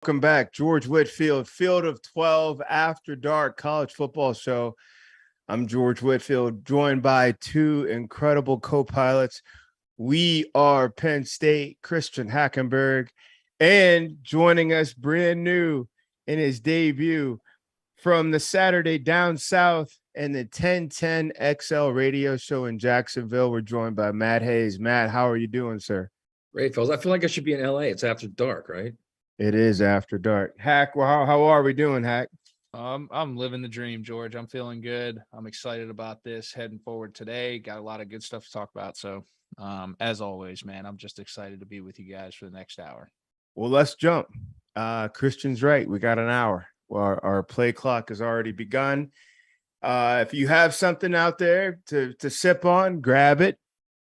Welcome back, George Whitfield, Field of 12 After Dark College Football Show. I'm George Whitfield, joined by two incredible co-pilots. We are Penn State, Christian Hackenberg, and joining us brand new in his debut from the Saturday Down South and the 1010 XL radio show in Jacksonville, we're joined by Matt Hayes. Matt, how are you doing, sir? Great, fellas. I feel like I should be in LA. It's after dark, right? It is after dark. Hack, well, how are we doing, Hack? I'm living the dream, George. I'm feeling good. I'm excited about this heading forward today. Got a lot of good stuff to talk about. So, as always, man, I'm just excited to be with you guys for the next hour. Well, let's jump. Christian's right. We got an hour. Well, our play clock has already begun. If you have something out there to sip on, grab it.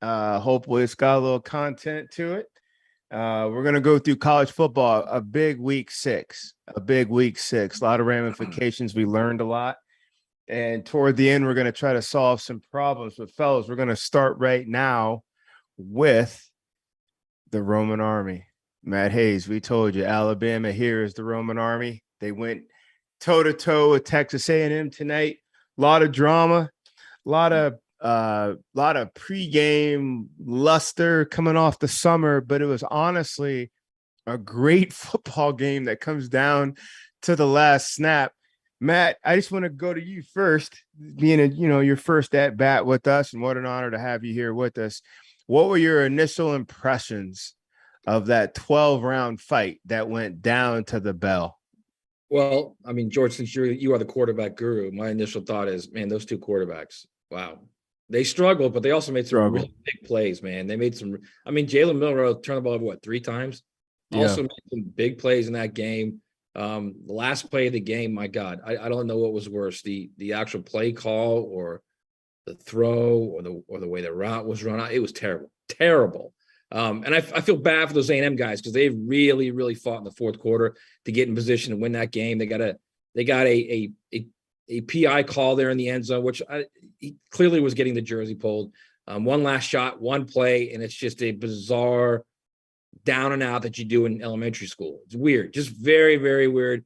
Hopefully it's got a little content to it. We're going to go through college football, a big week six, a lot of ramifications. We learned a lot. And toward the end, we're going to try to solve some problems. But fellas, we're going to start right now with the Roman Army. Matt Hayes, we told you, Alabama here is the Roman Army. They went toe-to-toe with Texas A&M tonight. A lot of drama, a lot of pregame luster coming off the summer, but it was honestly a great football game that comes down to the last snap. Matt, I just want to go to you first, being your first at bat with us, and what an honor to have you here with us. What were your initial impressions of that 12-round fight that went down to the bell? Well, I mean, George, since you are the quarterback guru, my initial thought is, man, those two quarterbacks, wow. They struggled, but they also made some really big plays, man. They made some – I mean, Jalen Milroe turned the ball over, 3 times? Yeah. Also made some big plays in that game. The last play of the game, my God, I don't know what was worse, the actual play call or the throw or the way the route was run out. It was terrible. And I feel bad for those A&M guys because they really, really fought in the fourth quarter to get in position to win that game. They got a PI call there in the end zone, which he clearly was getting the jersey pulled. One last shot, one play, and it's just a bizarre down and out that you do in elementary school. It's weird, just very, very weird.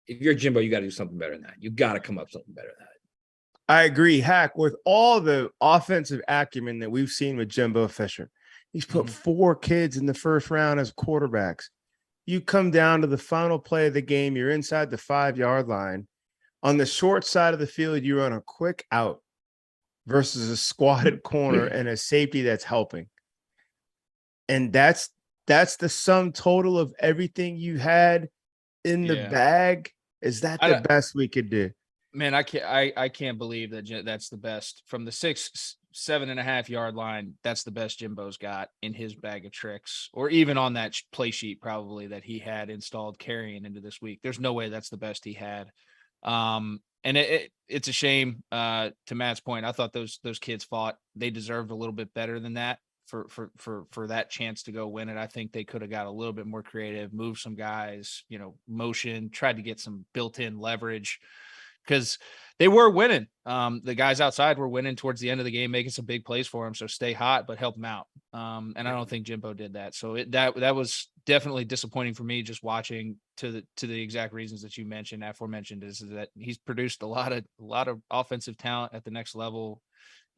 If you're Jimbo, you got to do something better than that. You got to come up with something better than that. I agree, Hack, with all the offensive acumen that we've seen with Jimbo Fisher. He's put 4 kids in the first round as quarterbacks. You come down to the final play of the game, you're inside the 5-yard line. On the short side of the field, you run a quick out versus a squatted corner and a safety that's helping. And that's the sum total of everything you had in the bag. Is that the best we could do? Man, I can't believe that that's the best from the 7.5 yard line. That's the best Jimbo's got in his bag of tricks, or even on that play sheet probably that he had installed carrying into this week. There's no way that's the best he had. And it's a shame, to Matt's point. I thought those kids fought. They deserved a little bit better than that for that chance to go win it. I think they could have got a little bit more creative, moved some guys, motion, tried to get some built-in leverage because they were winning. The guys outside were winning towards the end of the game, making some big plays for them. So stay hot, but help them out. And I don't think Jimbo did that. So that was definitely disappointing for me, just watching to the exact reasons that you mentioned, aforementioned, is that he's produced a lot of offensive talent at the next level,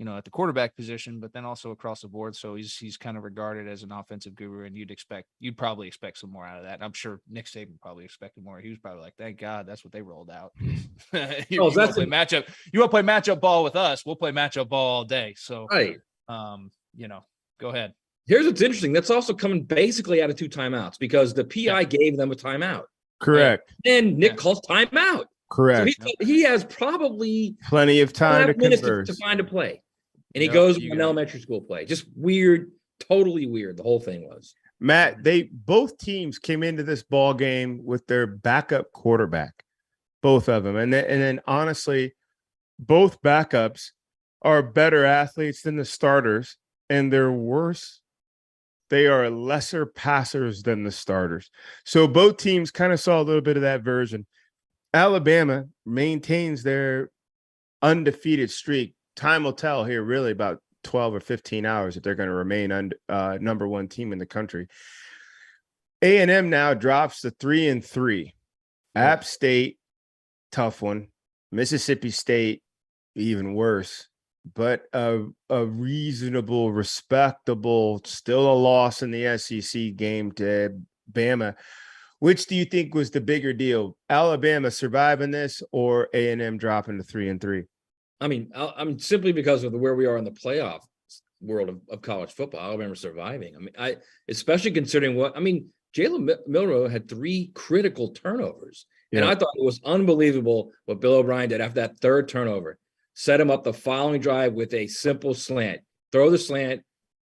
at the quarterback position, but then also across the board. So he's kind of regarded as an offensive guru, and you'd probably expect some more out of that. And I'm sure Nick Saban probably expected more. He was probably like, thank God that's what they rolled out. You want to play matchup ball with us, we'll play matchup ball all day. So, right. Go ahead. Here's what's interesting. That's also coming basically out of 2 timeouts because the PI gave them a timeout. Correct. And Nick calls timeout. Correct. So he has probably plenty of time to converse. To find a play. And he goes with an elementary school play. Just weird, totally weird. The whole thing was. Matt, both teams came into this ball game with their backup quarterback, both of them. And then honestly, both backups are better athletes than the starters, and they're worse. They are lesser passers than the starters. So both teams kind of saw a little bit of that version. Alabama maintains their undefeated streak. Time will tell here, really, about 12 or 15 hours if they're going to remain number 1 team in the country. A&M now drops to 3-3. App State, tough one. Mississippi State, even worse. But a reasonable, respectable, still a loss in the SEC game to Bama. Which do you think was the bigger deal? Alabama surviving this or A&M dropping to 3-3? I mean, I'm simply because of where we are in the playoff world of college football. Alabama surviving. I mean, especially considering Jalen Milroe had 3 critical turnovers. And I thought it was unbelievable what Bill O'Brien did after that 3rd turnover. Set him up the following drive with a simple slant. Throw the slant,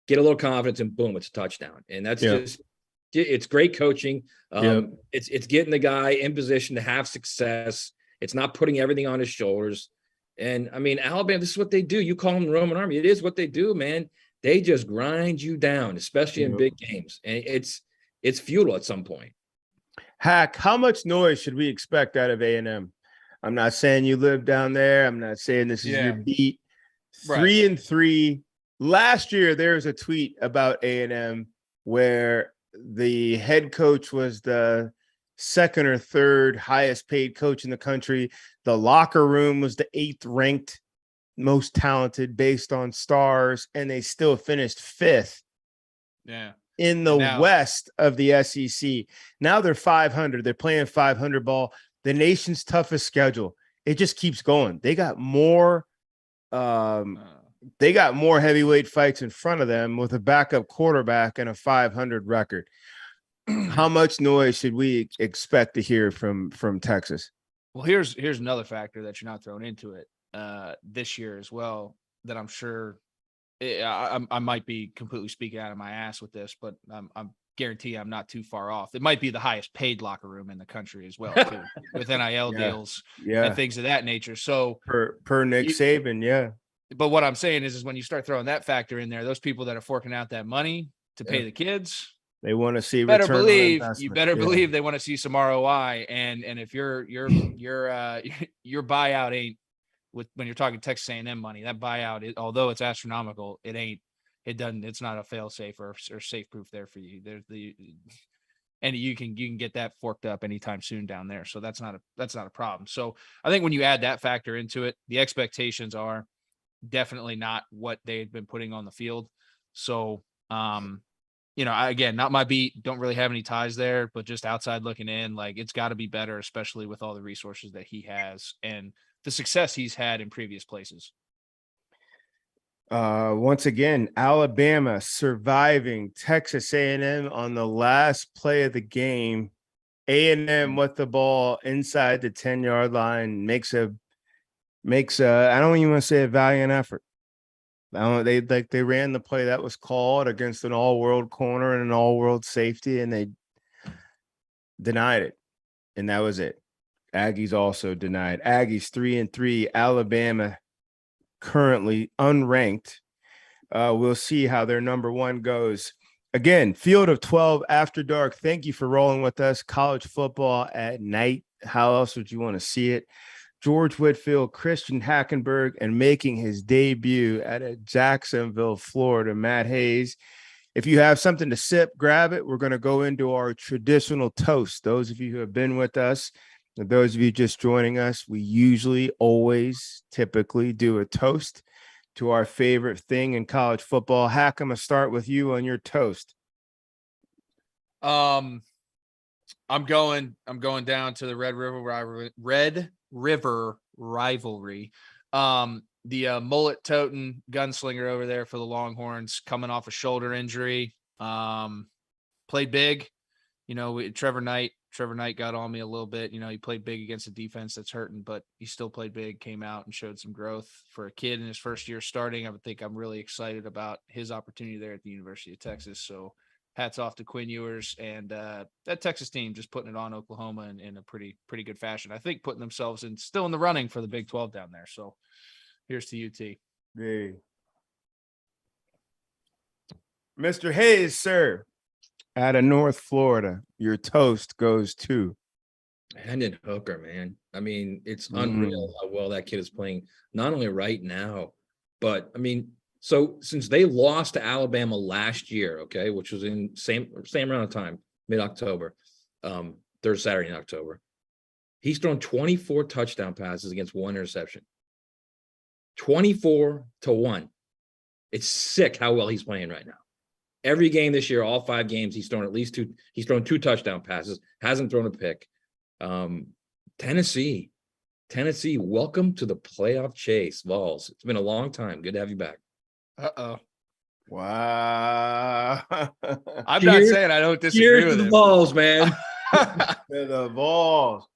get a little confidence, and boom, it's a touchdown. And that's just it's great coaching. It's getting the guy in position to have success. It's not putting everything on his shoulders. And I mean, Alabama, this is what they do. You call them the Roman Army. It is what they do, man. They just grind you down, especially in big games. And it's futile at some point. Hack, how much noise should we expect out of A&M? I'm not saying you live down there. I'm not saying this is your beat. 3-3. Last year, there was a tweet about A&M where the head coach was the 2nd or 3rd highest paid coach in the country. The locker room was the 8th ranked most talented based on stars, and they still finished 5th. In the West of the SEC. Now they're 500. They're playing 500 ball. The nation's toughest schedule. It just keeps going. They got more heavyweight fights in front of them with a backup quarterback and a 500 record. How much noise should we expect to hear from Texas? Well, here's another factor that you're not throwing into it this year as well, that I'm sure I might be completely speaking out of my ass with this, but I'm guarantee I'm not too far off. It might be the highest paid locker room in the country as well, too, with NIL deals and things of that nature. So per Nick Saban, But what I'm saying is when you start throwing that factor in there, those people that are forking out that money to pay the kids, they want to see you better believe they want to see some ROI. And if your buyout ain't when you're talking Texas A&M money, that buyout, although it's astronomical, it's not a fail safe or safe proof there for you. And you can get that forked up anytime soon down there. So that's not a problem. So I think when you add that factor into it, the expectations are definitely not what they've been putting on the field. So, again, not my beat, don't really have any ties there, but just outside looking in, like it's got to be better, especially with all the resources that he has and the success he's had in previous places. Once again, Alabama surviving Texas A&M on the last play of the game. A&M with the ball inside the 10-yard line makes a I don't even want to say a valiant effort. They ran the play that was called against an all-world corner and an all-world safety, and they denied it, and that was it. Aggies also denied. Aggies 3-3. Alabama currently unranked. We'll see how their number 1 goes. Again, Field of 12 After Dark. Thank you for rolling with us. College football at night. How else would you want to see it? George Whitfield, Christian Hackenberg, and making his debut at Jacksonville, Florida, Matt Hayes. If you have something to sip, grab it. We're going to go into our traditional toast. Those of you who have been with us, and those of you just joining us, we usually, always, typically do a toast to our favorite thing in college football. Hack, I'm going to start with you on your toast. I'm going down to the Red River rivalry. The mullet toting gunslinger over there for the Longhorns, coming off a shoulder injury, played big. Trevor Knight got on me a little bit. He played big against a defense that's hurting, but he still played big, came out and showed some growth for a kid in his first year starting. I would think I'm really excited about his opportunity there at the University of Texas. So hats off to Quinn Ewers and that Texas team just putting it on Oklahoma in a pretty good fashion. I think putting themselves still in the running for the Big 12 down there. So here's to UT. Hey. Mr. Hayes, sir, out of North Florida, your toast goes to Hendon Hooker, man. I mean, it's unreal how well that kid is playing, not only right now, but so since they lost to Alabama last year, okay, which was in same amount of time, mid-October, third Saturday in October. He's thrown 24 touchdown passes against 1 interception. 24-1. It's sick how well he's playing right now. Every game this year, all 5 games, he's thrown at least 2. He's thrown 2 touchdown passes, hasn't thrown a pick. Tennessee, welcome to the playoff chase, Vols. It's been a long time. Good to have you back. Uh-oh. Wow. I'm not saying I don't disagree Cheers with to the him. Vols, man. To the Vols.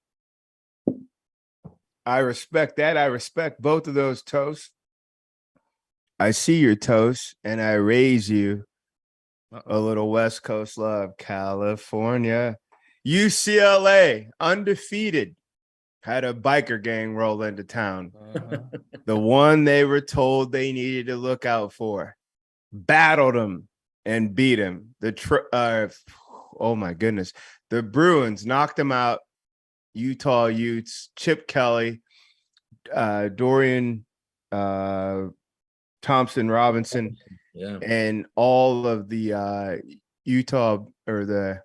I respect that. I respect both of those toasts. I see your toast, and I raise you a little West Coast love. California. UCLA, undefeated, had a biker gang roll into town. The one they were told they needed to look out for. Battled them and beat them. Oh, my goodness. The Bruins knocked them out. Utah Utes, Chip Kelly, Dorian Thompson Robinson, and all of the Utah or the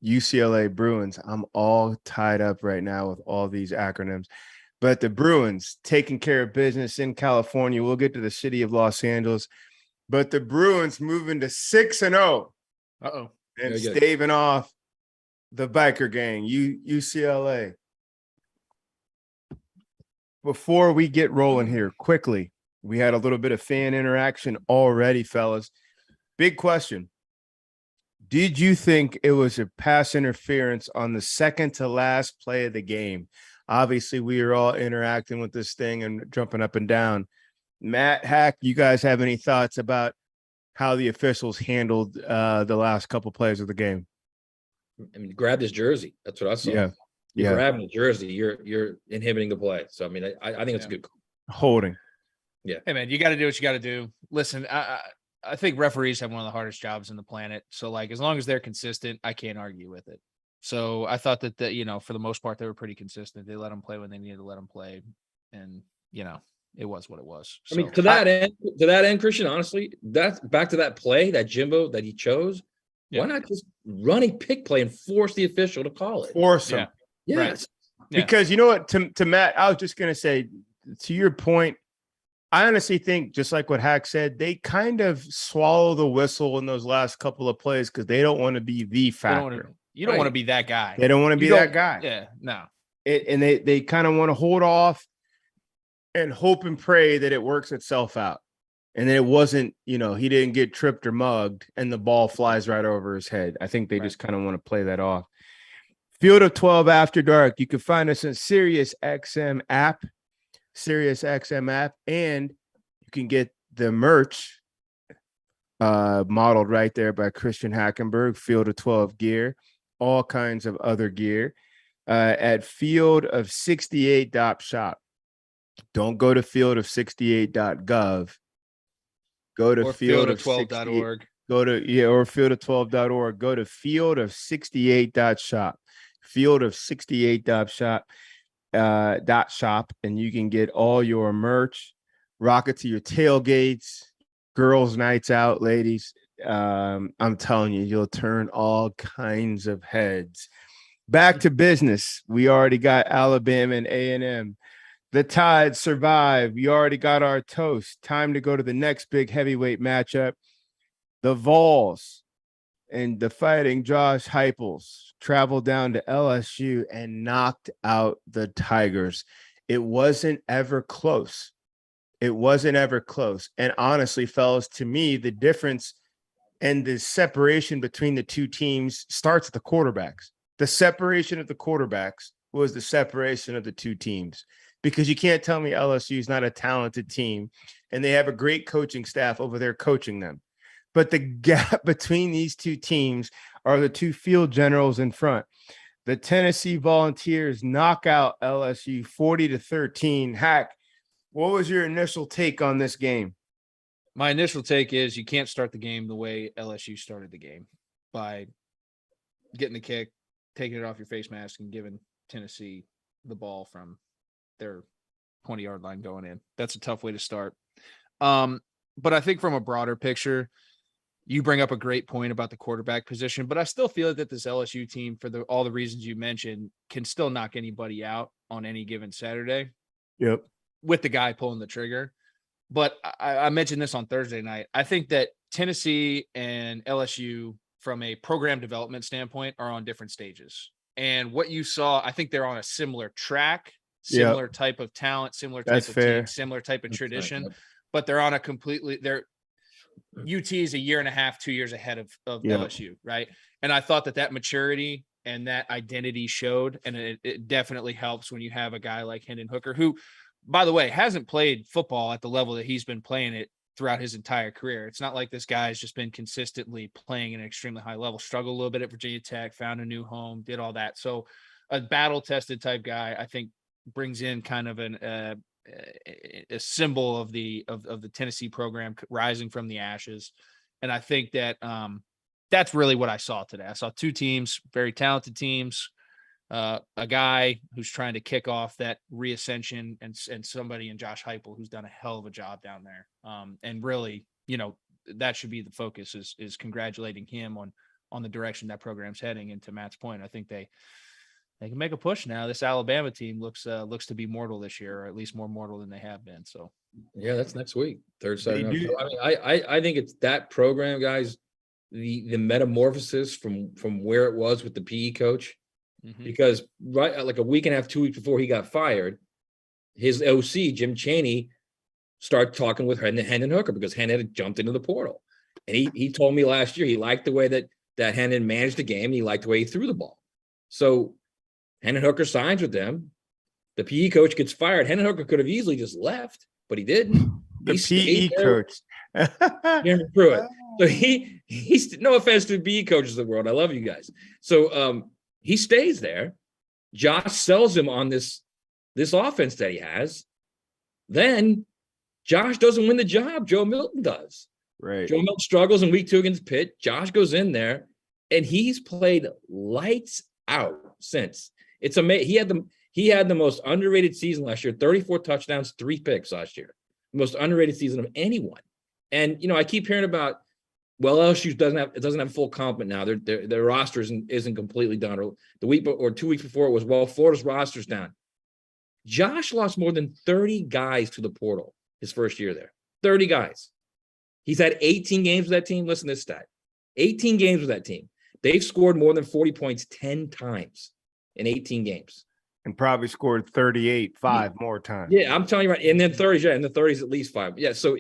UCLA Bruins. I'm all tied up right now with all these acronyms. But the Bruins taking care of business in California. We'll get to the city of Los Angeles. But the Bruins moving to 6-0. Uh-oh. And staving off the biker gang, UCLA. Before we get rolling here, quickly, we had a little bit of fan interaction already, fellas. Big question. Did you think it was a pass interference on the second to last play of the game? Obviously, we are all interacting with this thing and jumping up and down. Matt, Hack, you guys have any thoughts about how the officials handled the last couple plays of the game? I mean, grabbed his jersey. That's what I saw. Yeah. You're grabbing the jersey. You're inhibiting the play. So, I mean, I think it's a good call. Holding. Yeah. Hey, man, you got to do what you got to do. Listen, I think referees have one of the hardest jobs in the planet. So, like, as long as they're consistent, I can't argue with it. So I thought that, you know, for the most part, they were pretty consistent. They let them play when they needed to let them play. And, you know, it was what it was. So, I mean, to that end, Christian, honestly, that's back to that play, that Jimbo that he chose. Yeah. Why not just run a pick play and force the official to call it? Force him. Yeah. Right. Yes. Because you know what, to Matt, I was just going to say, to your point, I honestly think, just like what Hack said, they kind of swallow the whistle in those last couple of plays because they don't want to be the factor. You don't want to be that guy. They don't want to be that guy. Yeah, no. And they kind of want to hold off and hope and pray that it works itself out. And then it wasn't, you know, he didn't get tripped or mugged and the ball flies right over his head. I think they just kind of want to play that off. Field of 12 After Dark. You can find us on Sirius XM app, and you can get the merch modeled right there by Christian Hackenberg, Field of 12 gear, all kinds of other gear at fieldof68.shop. Don't go to fieldof68.gov. Go to fieldof12.org. Or fieldof12.org. Go to fieldof68.shop. Fieldof68.shop, and you can get all your merch. Rock it to your tailgates, girls' nights out, ladies. I'm telling you, you'll turn all kinds of heads. Back to business. We already got Alabama and A&M. The Tide survive. We already got our toast. Time to go to the next big heavyweight matchup. The Vols and the Fighting Josh Heupels traveled down to LSU and knocked out the Tigers. It wasn't ever close. It wasn't ever close. And honestly, fellas, to me, the difference and the separation between the two teams starts at the quarterbacks. The separation of the quarterbacks was the separation of the two teams, because you can't tell me LSU is not a talented team and they have a great coaching staff over there coaching them. But the gap between these two teams are the two field generals in front. The Tennessee Volunteers knock out LSU 40-13. Hack, what was your initial take on this game? My initial take is you can't start the game the way LSU started the game, by getting the kick, taking it off your face mask, and giving Tennessee the ball from their 20-yard line going in. That's a tough way to start. But I think from a broader picture, You bring up a great point about the quarterback position, but I still feel that this LSU team, for all the reasons you mentioned, can still knock anybody out on any given Saturday. Yep. With the guy pulling the trigger. But I mentioned this on Thursday night. I think that Tennessee and LSU, from a program development standpoint, are on different stages. And what you saw, I think they're on a similar track, similar type of talent, similar type of team, similar type of tradition, but they're on a completely UT is a year and a half, 2 years ahead of LSU, right? And I thought that maturity and that identity showed, and it definitely helps when you have a guy like Hendon Hooker, who, by the way, hasn't played football at the level that he's been playing it throughout his entire career. It's not like this guy has just been consistently playing at an extremely high level, struggled a little bit at Virginia Tech, found a new home, did all that. So a battle-tested type guy, I think, brings in kind of a symbol of the Tennessee program rising from the ashes. And I think that that's really what I saw today. I saw two teams, very talented teams, a guy who's trying to kick off that reascension, and somebody in Josh Heupel who's done a hell of a job down there. And really, that should be the focus, is congratulating him on the direction that program's heading. And to Matt's point, I think they can make a push now. This Alabama team looks to be mortal this year, or at least more mortal than they have been. So yeah, that's next week, third Saturday. I mean, I think it's that program, guys, the metamorphosis from where it was with the PE coach. Mm-hmm. Because right, like a week and a half, 2 weeks before he got fired, his OC, Jim Chaney, started talking with Hendon Hooker, because Hendon had jumped into the portal. And he told me last year he liked the way that Hendon managed the game. And he liked the way he threw the ball. So Hendon Hooker signs with them. The PE coach gets fired. Hendon Hooker could have easily just left, but he didn't. The PE coach. Jeremy Pruitt. So he's no offense to the PE coaches of the world. I love you guys. So he stays there. Josh sells him on this offense that he has. Then Josh doesn't win the job. Joe Milton does. Right. Joe Milton struggles in week 2 against Pitt. Josh goes in there, and he's played lights out since. It's amazing. He had the most underrated season last year. 34 touchdowns, 3 picks last year. The most underrated season of anyone. And I keep hearing about, well, LSU doesn't have full complement now. Their roster isn't completely done. Or the week or 2 weeks before it was, well, Florida's roster's down. Josh lost more than 30 guys to the portal his first year there. 30 guys. He's had 18 games with that team. Listen to this stat. 18 games with that team. They've scored more than 40 points 10 times in 18 games. And probably scored 38 5 more times. Yeah, I'm telling you right. And then 30s, yeah, in the 30s at least 5. Yeah, so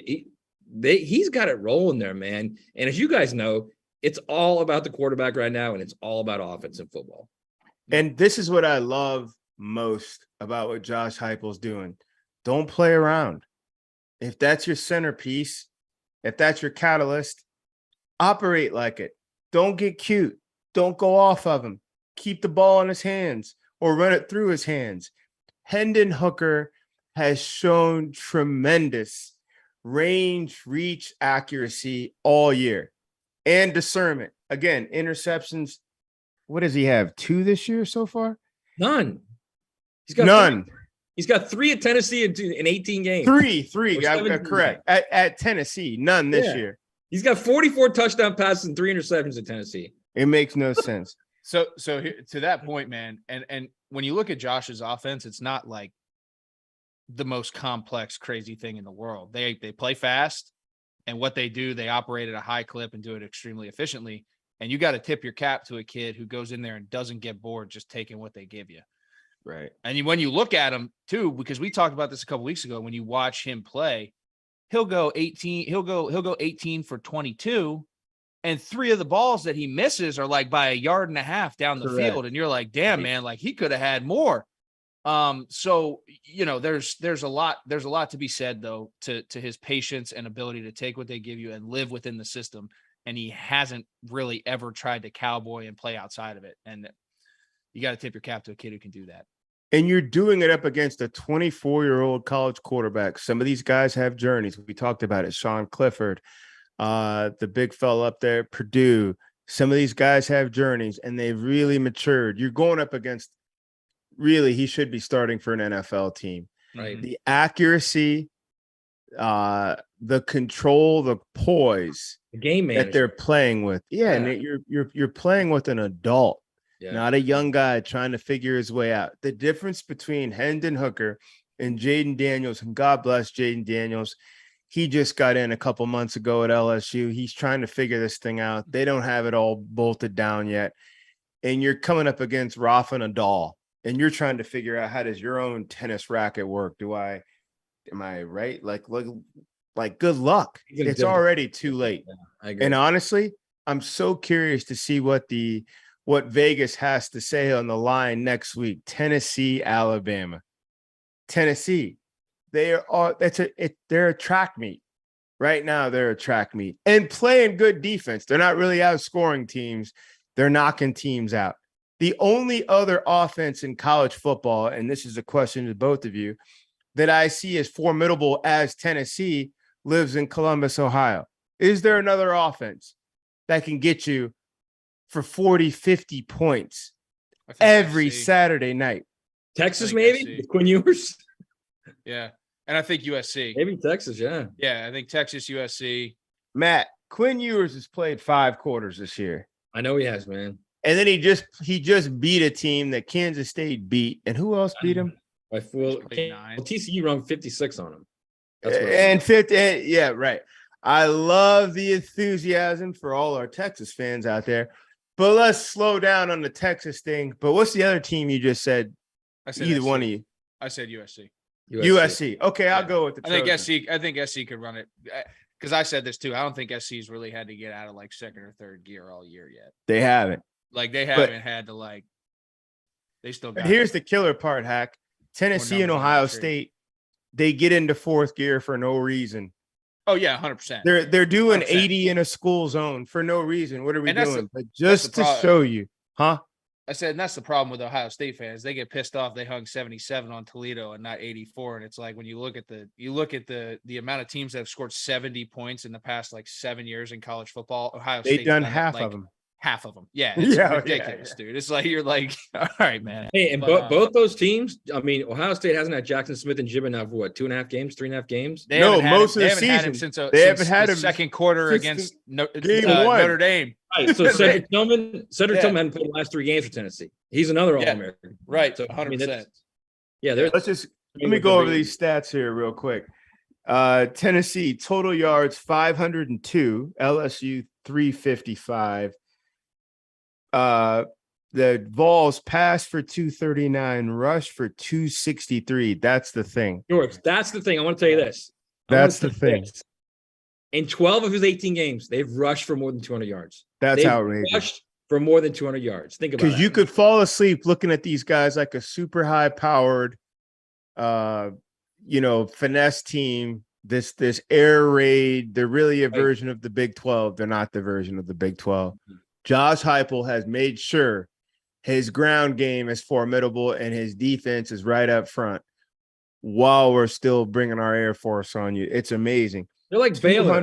he's got it rolling there, man. And as you guys know, it's all about the quarterback right now, and it's all about offense in football. And this is what I love most about what Josh Heupel's doing. Don't play around. If that's your centerpiece, if that's your catalyst, operate like it. Don't get cute. Don't go off of him. Keep the ball in his hands or run it through his hands. Hendon Hooker has shown tremendous range, reach, accuracy all year, and discernment. Again, interceptions. What does he have? 2 this year so far? None. He's got none. He's got 3 at Tennessee in 18 games. 3. I'm correct. At Tennessee, none this year. He's got 44 touchdown passes and 3 interceptions at Tennessee. It makes no sense. So to that point, man, and when you look at Josh's offense, it's not like the most complex, crazy thing in the world. They play fast, and what they do, they operate at a high clip and do it extremely efficiently. And you got to tip your cap to a kid who goes in there and doesn't get bored just taking what they give you. Right. And when you look at him too, because we talked about this a couple weeks ago, when you watch him play, he'll go 18 for 22. And 3 of the balls that he misses are like by 1.5 yards down the field. And you're like, damn, man, like he could have had more. So, there's a lot to be said though, to his patience and ability to take what they give you and live within the system. And he hasn't really ever tried to cowboy and play outside of it. And you got to tip your cap to a kid who can do that. And you're doing it up against a 24-year-old college quarterback. Some of these guys have journeys. We talked about it. Sean Clifford, the big fella up there at Purdue. Some of these guys have journeys, and they've really matured. You're going up against, really, he should be starting for an NFL team. Right. The accuracy, the control, the poise The game that management. they're playing with. Yeah, Yeah. and you're playing with an adult, Yeah. not a young guy trying to figure his way out. The difference between Hendon Hooker and Jaden Daniels, and God bless Jaden Daniels. He just got in a couple months ago at LSU. He's trying to figure this thing out. They don't have it all bolted down yet. And you're coming up against Rafa Nadal, and you're trying to figure out, how does your own tennis racket work? Am I right? Like good luck. It's already too late. Yeah, I agree. And honestly, I'm so curious to see what Vegas has to say on the line next week. Tennessee, Alabama. Tennessee. They're a track meet. Right now, they're a track meet and playing good defense. They're not really outscoring teams. They're knocking teams out. The only other offense in college football, and this is a question to both of you, that I see as formidable as Tennessee lives in Columbus, Ohio. Is there another offense that can get you for 40, 50 points every Saturday night? Texas, maybe? With Quinn Ewers? Yeah. And I think USC. Maybe Texas, yeah. Yeah, I think Texas, USC. Matt, Quinn Ewers has played 5 quarters this year. I know he has, man. And then he just beat a team that Kansas State beat. And who else beat him? By TCU run 56 on him. That's what and 50, yeah, right. I love the enthusiasm for all our Texas fans out there. But let's slow down on the Texas thing. But what's the other team you just said? I said either SC. one of you. I said USC. USC. Okay, I'll go with the Trojans. I think SC could run it. Because I said this too. I don't think SC's really had to get out of like second or third gear all year yet. They haven't. Like they haven't had to like. They still got. But here's the killer part, Hack. Tennessee and Ohio State, they get into fourth gear for no reason. Oh yeah, 100%. They're doing 100%. 80 in a school zone for no reason. What are we doing? But just just to show you, huh? I said, and that's the problem with Ohio State fans. They get pissed off. They hung 77 on Toledo and not 84. And it's like when you look at the amount of teams that have scored 70 points in the past like 7 years in college football, Ohio State's they've done half of them. Half of them. Yeah. It's ridiculous, dude. It's like you're like, all right, man. Hey, and both those teams, I mean, Ohio State hasn't had Jackson Smith and Jibben now for what, 2.5 games, 3.5 games? Most of the season. They haven't had him second quarter against Notre Dame. Right. So Cedric Tillman hadn't played the last 3 games for Tennessee. He's another All-American. Right. So 100%. Let me go over these stats here real quick. Tennessee total yards 502, LSU 355. The Vols pass for 239, rush for 263. That's the thing. George, that's the thing. I want to tell you this. That's the thing. In 12 of his 18 games, they've rushed for more than 200 yards. That's outrageous. Rushed for more than 200 yards. Think about it. Because you could fall asleep looking at these guys like a super high powered, finesse team. This air raid. They're really a version of the Big 12. They're not the version of the Big 12. Josh Heupel has made sure his ground game is formidable and his defense is right up front while we're still bringing our Air Force on you. It's amazing. They're like Baylor.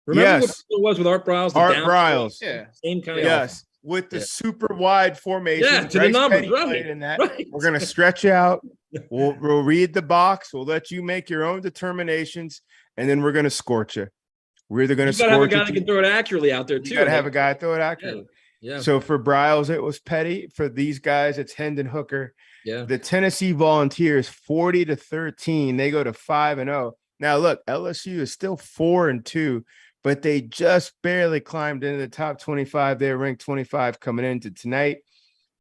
Remember what it was with Art Briles? Yeah. Same kind of offense. With the super wide formation. Yeah, to the numbers, right. We're going to stretch out. We'll read the box. We'll let you make your own determinations, and then we're going to scorch you. We're either going to score. You got to have a guy that can throw it accurately out there too. You got to have a guy throw it accurately. Yeah. So for Briles, it was Petty. For these guys, it's Hendon Hooker. Yeah. The Tennessee Volunteers 40-13. They go to 5-0. Now look, LSU is still 4-2, but they just barely climbed into the top 25. They're ranked 25 coming into tonight.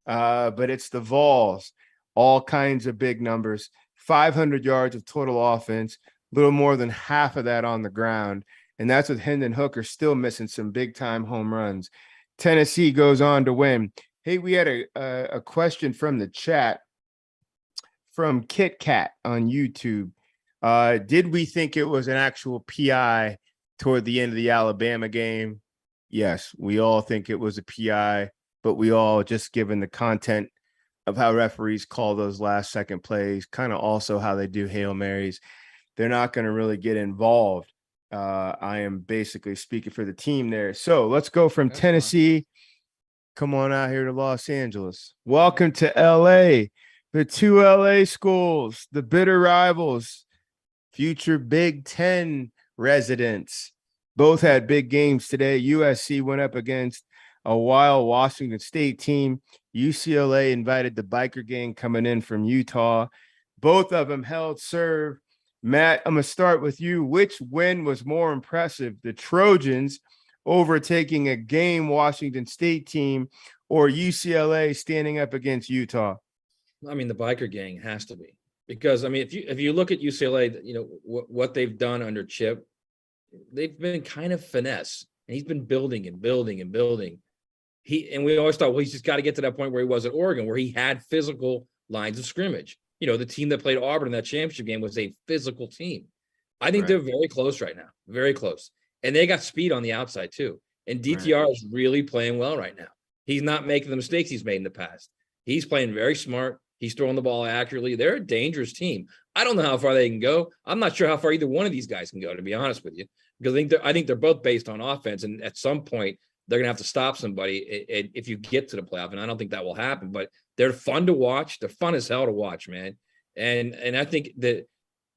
But it's the Vols, all kinds of big numbers, 500 yards of total offense, a little more than half of that on the ground. And that's with Hendon Hooker still missing some big-time home runs. Tennessee goes on to win. Hey, we had a question from the chat from Kit Kat on YouTube. Did we think it was an actual PI toward the end of the Alabama game? Yes, we all think it was a PI, but we all, just given the content of how referees call those last-second plays, kind of also how they do Hail Marys, they're not going to really get involved. I am basically speaking for the team there. So let's go from Tennessee. Come on out here to Los Angeles. Welcome to LA, the 2 LA schools, the bitter rivals, future Big Ten residents. Both had big games today. USC went up against a wild Washington State team. UCLA invited the biker gang coming in from Utah. Both of them held serve. Matt, I'm going to start with you. Which win was more impressive? The Trojans overtaking a game Washington State team, or UCLA standing up against Utah? I mean, the biker gang has to be, because I mean, if you look at UCLA, you know what they've done under Chip, they've been kind of finesse, and he's been building and building and building. And we always thought, well, he's just got to get to that point where he was at Oregon, where he had physical lines of scrimmage. You know, the team that played Auburn in that championship game was a physical team. I think they're very close right now, very close, and they got speed on the outside too. And DTR is really playing well right now. He's not making the mistakes he's made in the past. He's playing very smart. He's throwing the ball accurately. They're a dangerous team. I don't know how far they can go. I'm not sure how far either one of these guys can go, to be honest with you, because I think they're both based on offense. And at some point, they're going to have to stop somebody if you get to the playoff. And I don't think that will happen, but they're fun to watch. They're fun as hell to watch, man. And I think that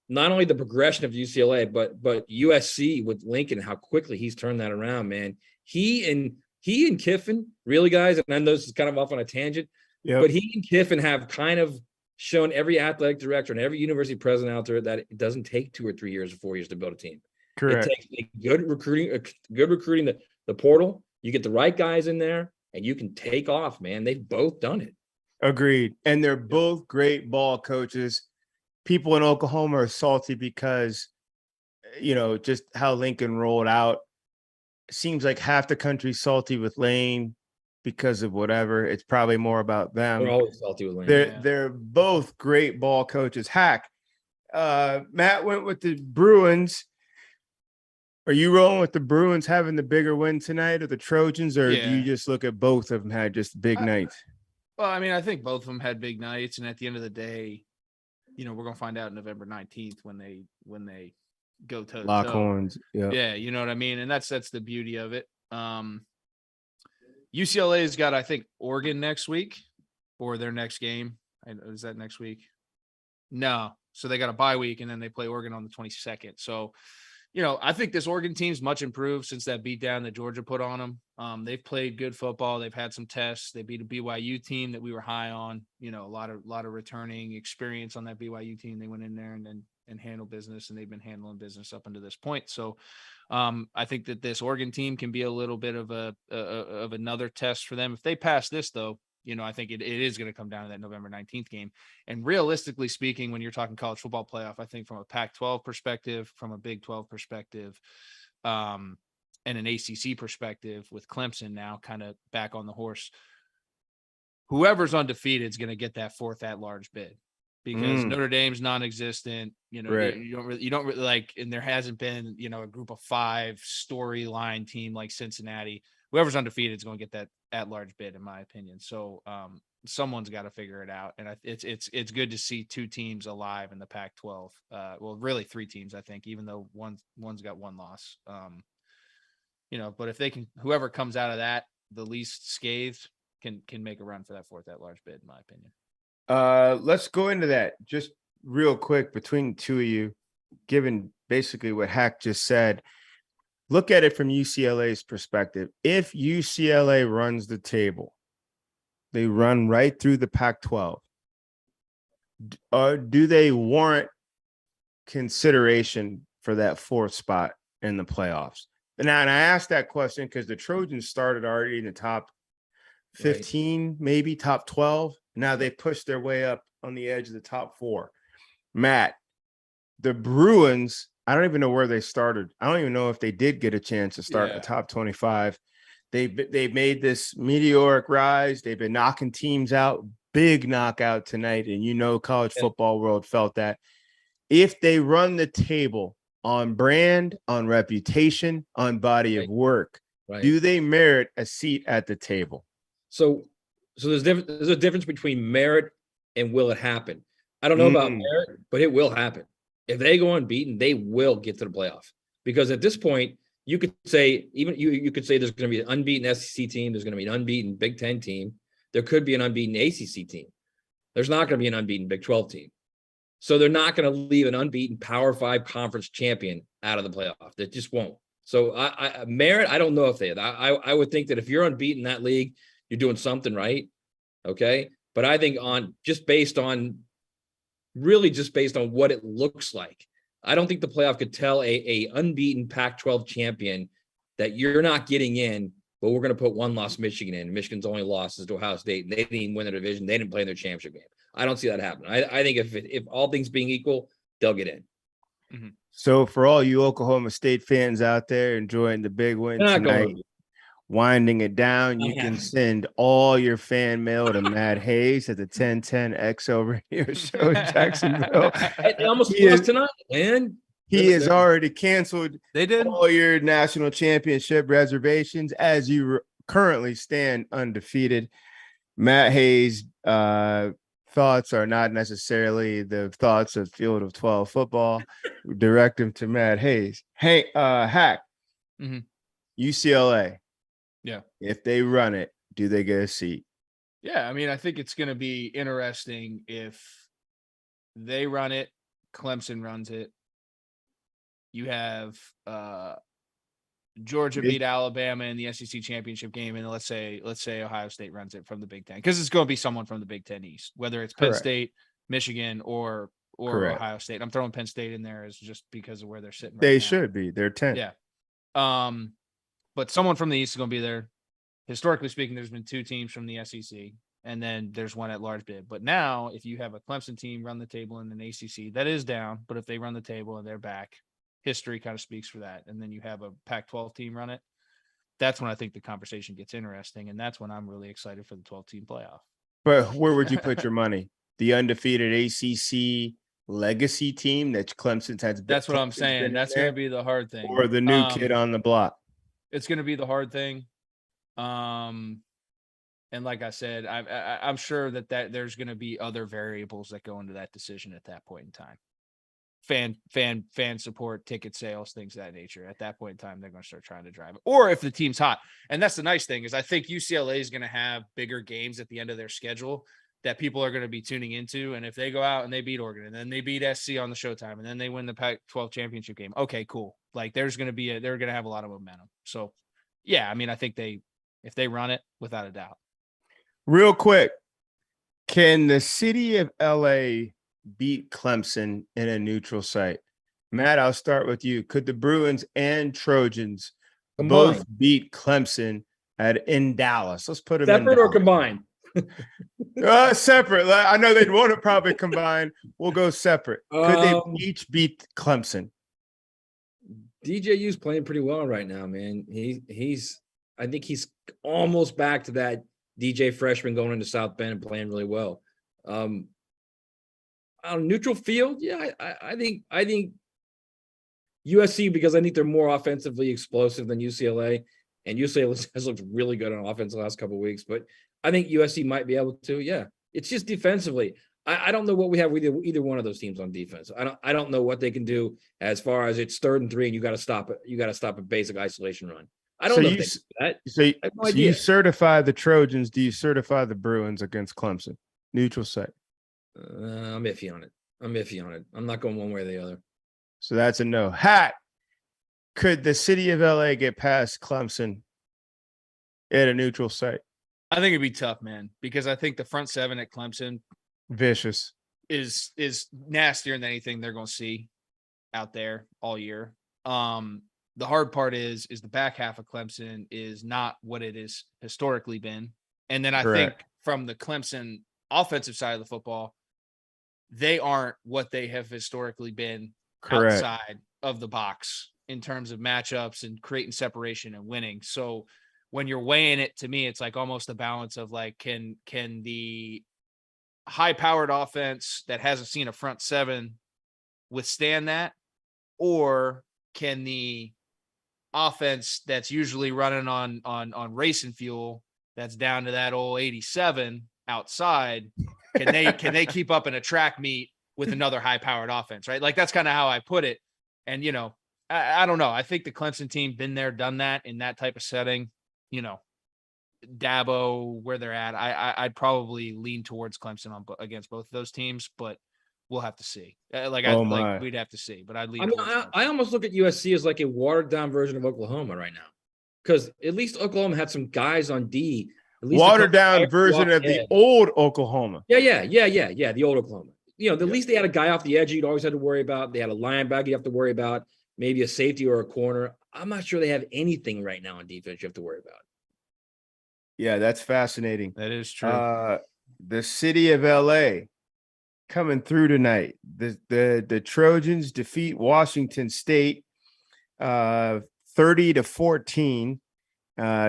not only the progression of UCLA, but USC with Lincoln, how quickly he's turned that around, man. He and Kiffin, really, guys, and I know this is kind of off on a tangent, but he and Kiffin have kind of shown every athletic director and every university president out there that it doesn't take 2 or 3 years or 4 years to build a team. Correct. It takes good recruiting the portal. You get the right guys in there, and you can take off, man. They've both done it. Agreed. And they're both great ball coaches. People in Oklahoma are salty because, you know, just how Lincoln rolled out. Seems like half the country's salty with Lane because of whatever. It's probably more about them. We're always salty with Lane. They're both great ball coaches. Hack. Matt went with the Bruins. Are you rolling with the Bruins having the bigger win tonight, or the Trojans, or do you just look at both of them had just big nights? Well, I mean, I think both of them had big nights, and at the end of the day, you know, we're gonna find out November 19th when they go toe to toe. Lock horns. Yeah, you know what I mean? And that's the beauty of it. UCLA's got, I think, Oregon next week for their next game. Is that next week? No. So they got a bye week, and then they play Oregon on the 22nd. So, you know, I think this Oregon team's much improved since that beatdown that Georgia put on them. They've played good football. They've had some tests. They beat a BYU team that we were high on. You know, a lot of returning experience on that BYU team. They went in there and handled business, and they've been handling business up until this point. So I think that this Oregon team can be a little bit of another test for them. If they pass this, though, you know, I think it is going to come down to that November 19th game. And realistically speaking, when you're talking college football playoff, I think from a Pac-12 perspective, from a Big 12 perspective, and an ACC perspective with Clemson now kind of back on the horse, whoever's undefeated is going to get that fourth at-large bid, because Notre Dame's non-existent. You know, you don't really like, and there hasn't been, you know, a group of 5 storyline team like Cincinnati. Whoever's undefeated is going to get that at-large bid, in my opinion. So someone's got to figure it out, and it's good to see 2 teams alive in the Pac-12. Well, really 3 teams, I think, even though one's got 1 loss. You know, but if they can, whoever comes out of that the least scathed can make a run for that fourth at-large bid, in my opinion. Let's go into that just real quick between the two of you, given basically what Hack just said. Look at it from UCLA's perspective. If UCLA runs the table, they run right through the Pac-12. Do they warrant consideration for that 4th spot in the playoffs? And I asked that question because the Trojans started already in the top 15, maybe top 12. Now they pushed their way up on the edge of the top 4. Matt, the Bruins, I don't even know where they started. I don't even know if they did get a chance to start in the top 25. They've made this meteoric rise. They've been knocking teams out. Big knockout tonight. And you know, college football world felt that. If they run the table on brand, on reputation, on body of work, do they merit a seat at the table? So there's a difference between merit and will it happen. I don't know about merit, but it will happen. If they go unbeaten, they will get to the playoff, because at this point, you could say, even you could say there's going to be an unbeaten SEC team. There's going to be an unbeaten Big Ten team. There could be an unbeaten ACC team. There's not going to be an unbeaten Big 12 team. So they're not going to leave an unbeaten Power 5 conference champion out of the playoff. They just won't. So merit, I don't know if they. I would think that if you're unbeaten in that league, you're doing something right. Okay, but I think just based on what it looks like, I don't think the playoff could tell a unbeaten Pac-12 champion that you're not getting in, but we're going to put one loss Michigan in. Michigan's only loss is to Ohio State, and they didn't even win their division. They didn't play in their championship game. I don't see that happening. I think if all things being equal, they'll get in. Mm-hmm. So for all you Oklahoma State fans out there enjoying the big win tonight, winding it down, you can send all your fan mail to Matt Hayes at the 1010X Radio Show in Jacksonville. They almost lost tonight, man. He has already canceled They all your national championship reservations as you currently stand undefeated. Matt Hayes' thoughts are not necessarily the thoughts of Field of 12 football. Direct him to Matt Hayes. Hey, Hack, UCLA. Yeah. If they run it, do they get a seat? Yeah, I mean, I think it's going to be interesting if they run it, Clemson runs it. You have Georgia beat Alabama in the SEC championship game, and let's say Ohio State runs it from the Big Ten, because it's going to be someone from the Big Ten East, whether it's Penn State, Michigan, or Ohio State. I'm throwing Penn State in there as just because of where they're sitting. They should be. They're 10. Yeah. But someone from the East is going to be there. Historically speaking, there's been 2 teams from the SEC, and then there's one at large bid. But now, if you have a Clemson team run the table in an ACC, that is down. But if they run the table and they're back, history kind of speaks for that. And then you have a Pac-12 team run it. That's when I think the conversation gets interesting, and that's when I'm really excited for the 12-team playoff. But where would you put your money? The undefeated ACC legacy team that Clemson's had. That's what I'm saying. That's going to be the hard thing. Or the new kid on the block. It's going to be the hard thing. And like I said, I'm sure that there's going to be other variables that go into that decision at that point in time. Fan support, ticket sales, things of that nature. At that point in time, they're going to start trying to drive it. Or if the team's hot. And that's the nice thing, is I think UCLA is going to have bigger games at the end of their schedule that people are going to be tuning into. And if they go out and they beat Oregon, and then they beat SC on the Showtime, and then they win the Pac-12 championship game, okay, cool. Like they're going to have a lot of momentum. So yeah, I mean, I think if they run it, without a doubt. Real quick, can the city of LA beat Clemson in a neutral site? Matt, I'll start with you. Could the Bruins and Trojans both beat Clemson in Dallas? Let's put them separate or combined. Separate. I know they'd want to probably combine. We'll go separate. Could they each beat Clemson? DJU's playing pretty well right now, man. I think he's almost back to that DJ freshman going into South Bend and playing really well. On neutral field, yeah, I think USC, because I think they're more offensively explosive than UCLA, and UCLA has looked really good on offense the last couple of weeks. But I think USC might be able to. Yeah, it's just defensively. I don't know what we have with either one of those teams on defense. I don't know what they can do as far as it's 3rd and 3 and you got to stop it. You got to stop a basic isolation run. I don't know if they do that. So you certify the Trojans. Do you certify the Bruins against Clemson? Neutral site. I'm iffy on it. I'm not going one way or the other. So that's a no. Hat. Could the city of LA get past Clemson at a neutral site? I think it'd be tough, man, because I think the front 7 at Clemson vicious is nastier than anything they're going to see out there all year. The hard part is the back half of Clemson is not what it is historically been. And then I think from the Clemson offensive side of the football, they aren't what they have historically been outside of the box in terms of matchups and creating separation and winning. So when you're weighing it, to me, it's like almost a balance of like, can the high-powered offense that hasn't seen a front 7 withstand that, or can the offense that's usually running on racing fuel, that's down to that old 87 outside, can they keep up in a track meet with another high-powered offense, right? Like that's kind of how I put it. And I don't know. I think the Clemson team been there, done that in that type of setting. Dabo, where they're at, I'd probably lean towards Clemson against both of those teams. But we'll have to see. We'd have to see, but I'd lean I mean, towards I almost look at USC as like a watered down version of Oklahoma right now, because at least Oklahoma had some guys on D. At least Watered down version of the old Oklahoma. Yeah. The old Oklahoma. At least they had a guy off the edge you'd always had to worry about. They had a linebacker you have to worry about, maybe a safety or a corner. I'm not sure they have anything right now on defense you have to worry about. Yeah, that's fascinating. That is true. The city of LA coming through tonight. The Trojans defeat Washington State 30-14.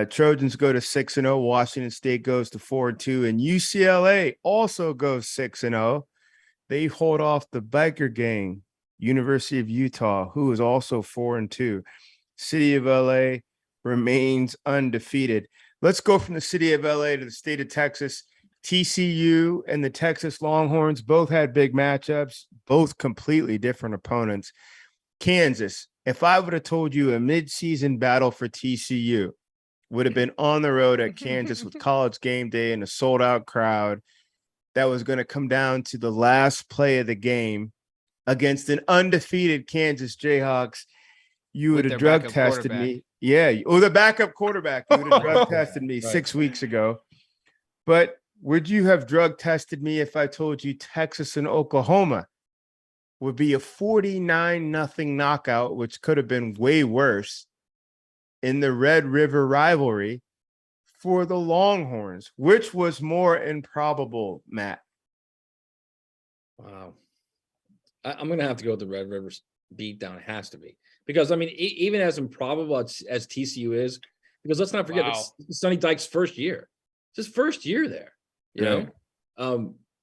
Trojans go to 6-0. Washington State goes to 4-2, and UCLA also goes 6-0. They hold off the biker gang, University of Utah, who is also 4-2. City of LA remains undefeated. Let's go from the city of LA to the state of Texas. TCU and the Texas Longhorns both had big matchups, both completely different opponents. Kansas, if I would have told you a midseason battle for TCU would have been on the road at Kansas with College game day and a sold-out crowd, that was going to come down to the last play of the game against an undefeated Kansas Jayhawks, you would have drug tested me. Yeah. Oh, the backup quarterback. You would have drug tested me 6 weeks ago. But would you have drug tested me if I told you Texas and Oklahoma would be a 49-0 knockout, which could have been way worse in the Red River rivalry for the Longhorns? Which was more improbable, Matt? Wow. I'm going to have to go with the Red Rivers beatdown. It has to be. Because, I mean, even as improbable as TCU is, because let's not forget, it's Sonny Dykes' first year. It's his first year there, you know?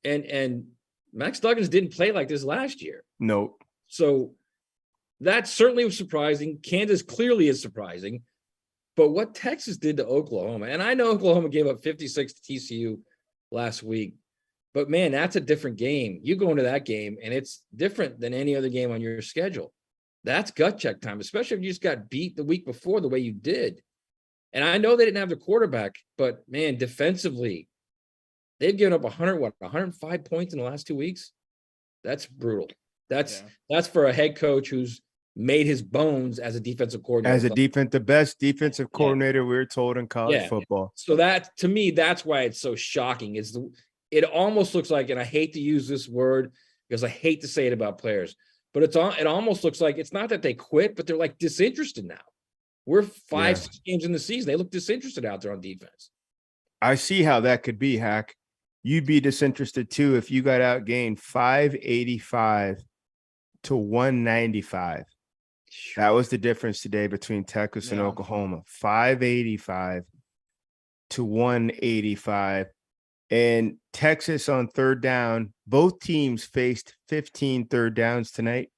And Max Duggins didn't play like this last year. Nope. So that certainly was surprising. Kansas clearly is surprising. But what Texas did to Oklahoma, and I know Oklahoma gave up 56 to TCU last week, but man, that's a different game. You go into that game, and it's different than any other game on your schedule. That's gut check time, especially if you just got beat the week before the way you did. And I know they didn't have the quarterback, but man, defensively, they've given up 105 points in the last 2 weeks. That's brutal. That's for a head coach who's made his bones as a defensive coordinator. The best defensive coordinator we were told in college football. So that, to me, that's why it's so shocking. It almost looks like, and I hate to use this word because I hate to say it about players, but it almost looks like it's not that they quit, but they're like disinterested now. We're 5-6 games in the season. They look disinterested out there on defense. I see how that could be, Hack. You'd be disinterested too if you got outgained 585 to 195. That was the difference today between Texas and Oklahoma. 585 to 185. And Texas on third down, both teams faced 15 third downs tonight.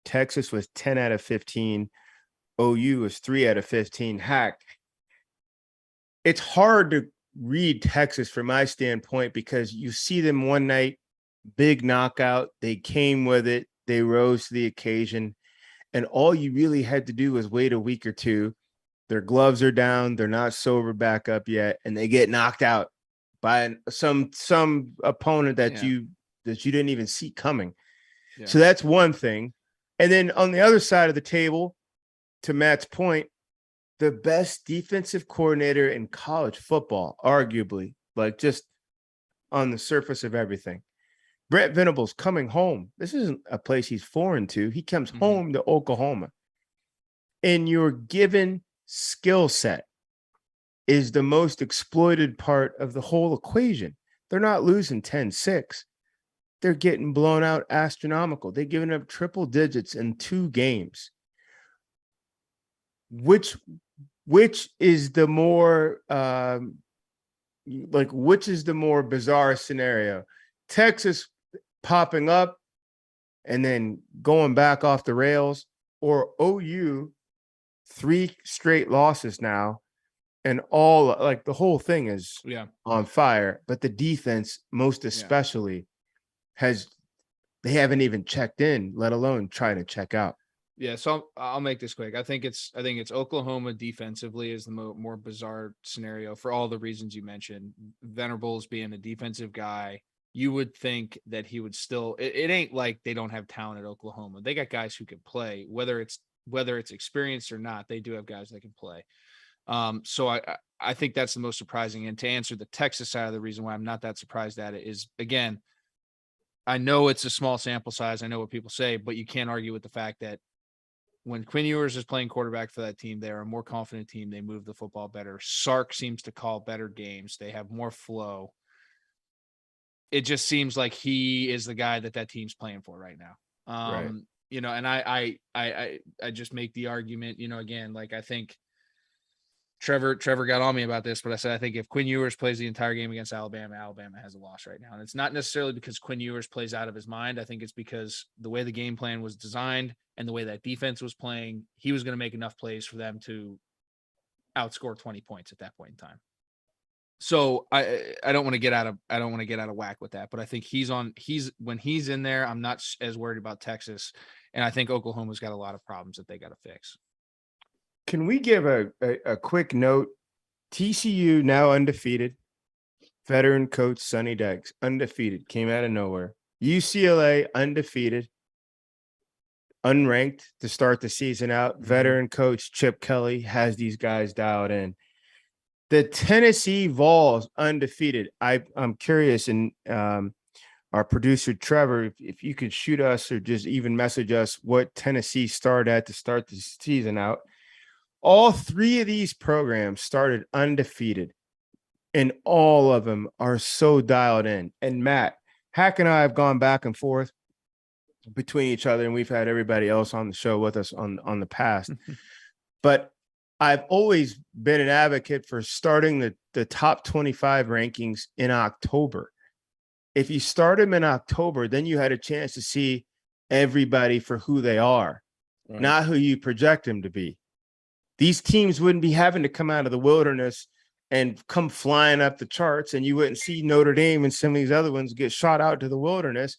Texas was 10 out of 15. OU was 3 out of 15. Hack. It's hard to read Texas from my standpoint because you see them one night, big knockout. They came with it. They rose to the occasion. And all you really had to do was wait a week or two. Their gloves are down. They're not sober back up yet. And they get knocked out by some opponent that you didn't even see coming. Yeah. So that's one thing. And then on the other side of the table, to Matt's point, the best defensive coordinator in college football, arguably, like just on the surface of everything. Brent Venables coming home. This isn't a place he's foreign to. He comes home to Oklahoma. And your given skill set is the most exploited part of the whole equation. They're not losing 10-6. They're getting blown out astronomical. They're giving up triple digits in 2 games. Which is the more which is the more bizarre scenario? Texas popping up and then going back off the rails, or OU 3 straight losses now, and all like the whole thing is on fire, but the defense most especially they haven't even checked in, let alone trying to check out. Yeah, so I'll make this quick. I think it's Oklahoma defensively is the more bizarre scenario for all the reasons you mentioned. Venables being a defensive guy, you would think that he would still, it ain't like they don't have talent at Oklahoma. They got guys who can play, whether it's experienced or not, they do have guys that can play. So I think that's the most surprising. And to answer the Texas side of the reason why I'm not that surprised at it is, again, I know it's a small sample size. I know what people say, but you can't argue with the fact that when Quinn Ewers is playing quarterback for that team, they're a more confident team. They move the football better. Sark seems to call better games. They have more flow. It just seems like he is the guy that team's playing for right now. Right. You know, and I just make the argument, you know, again, like I think Trevor got on me about this, but I said, I think if Quinn Ewers plays the entire game against Alabama, Alabama has a loss right now. And it's not necessarily because Quinn Ewers plays out of his mind. I think it's because the way the game plan was designed and the way that defense was playing, he was going to make enough plays for them to outscore 20 points at that point in time. So I don't want to get out of whack with that, but I think when he's in there, I'm not as worried about Texas. And I think Oklahoma's got a lot of problems that they got to fix. Can we give a quick note? TCU now undefeated. Veteran coach Sonny Dykes undefeated, came out of nowhere. UCLA undefeated, unranked to start the season out. Veteran coach Chip Kelly has these guys dialed in. The Tennessee Vols undefeated. I'm curious, and our producer Trevor, if you could shoot us or just even message us what Tennessee started at to start the season out. All three of these programs started undefeated, and all of them are so dialed in. And Matt, Hack and I have gone back and forth between each other, and we've had everybody else on the show with us on the past. But I've always been an advocate for starting the top 25 rankings in October. If you start them in October, then you had a chance to see everybody for who they are, right, not who you project them to be. These teams wouldn't be having to come out of the wilderness and come flying up the charts, and you wouldn't see Notre Dame and some of these other ones get shot out to the wilderness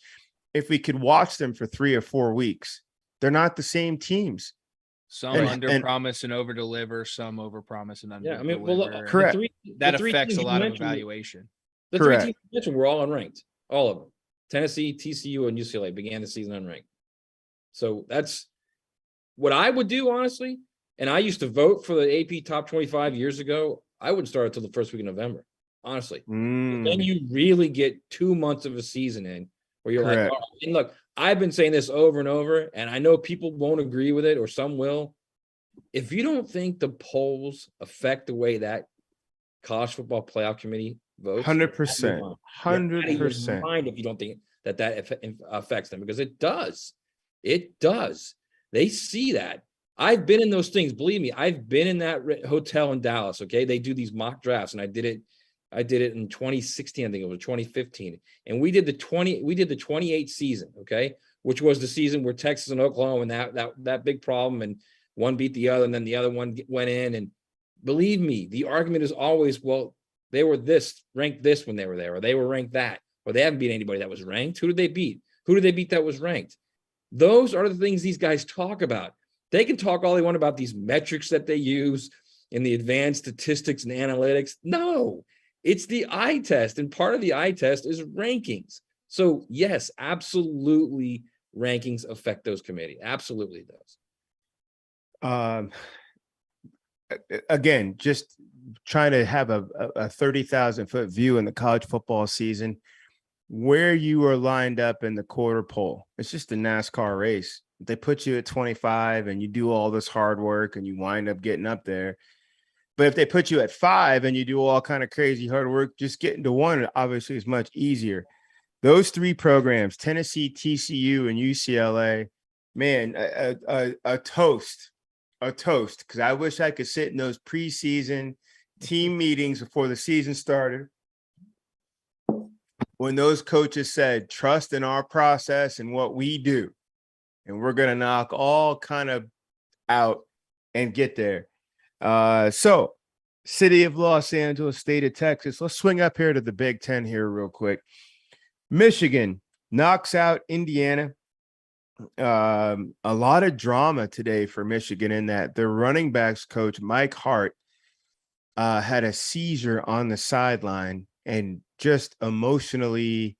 if we could watch them for 3 or 4 weeks. They're not the same teams. Some under promise and over deliver, some over promise and under deliver. Yeah, I mean, well, correct. That affects a lot of evaluation. The correct. 3 teams you mentioned were all unranked, all of them. Tennessee, TCU, and UCLA began the season unranked. So that's what I would do, honestly. And I used to vote for the AP top 25 years ago. I wouldn't start until the first week of November, honestly. Then you really get 2 months of a season in where you're correct. Like, oh, and look, I've been saying this over and over, and I know people won't agree with it, or some will. If you don't think the polls affect the way that college football playoff committee votes, 100%, 100%. Mind if you don't think that affects them, because it does. It does. They see that. I've been in those things. Believe me, I've been in that hotel in Dallas. Okay, they do these mock drafts, and I did it in 2016. I think it was 2015, and we did the 28 season. Okay, which was the season where Texas and Oklahoma and that big problem, and one beat the other, and then the other one went in. And believe me, the argument is always, well, they were ranked this when they were there, or they were ranked that, or they haven't beat anybody that was ranked. Who did they beat? Who did they beat that was ranked? Those are the things these guys talk about. They can talk all they want about these metrics that they use in the advanced statistics and analytics. No, it's the eye test. And part of the eye test is rankings. So yes, absolutely, rankings affect those committees. Absolutely does. Again, just trying to have a 30,000 foot view in the college football season, where you are lined up in the quarter pole. It's just a NASCAR race. They put you at 25 and you do all this hard work and you wind up getting up there. But if they put you at 5 and you do all kind of crazy hard work, just getting to 1 obviously is much easier. Those 3 programs, Tennessee, TCU, and UCLA, man, a toast, because I wish I could sit in those preseason team meetings before the season started, when those coaches said, trust in our process and what we do, and we're going to knock all kind of out and get there. So city of Los Angeles, state of Texas, let's swing up here to the Big Ten here real quick. Michigan knocks out Indiana. A lot of drama today for Michigan in that their running backs coach, Mike Hart, had a seizure on the sideline and just emotionally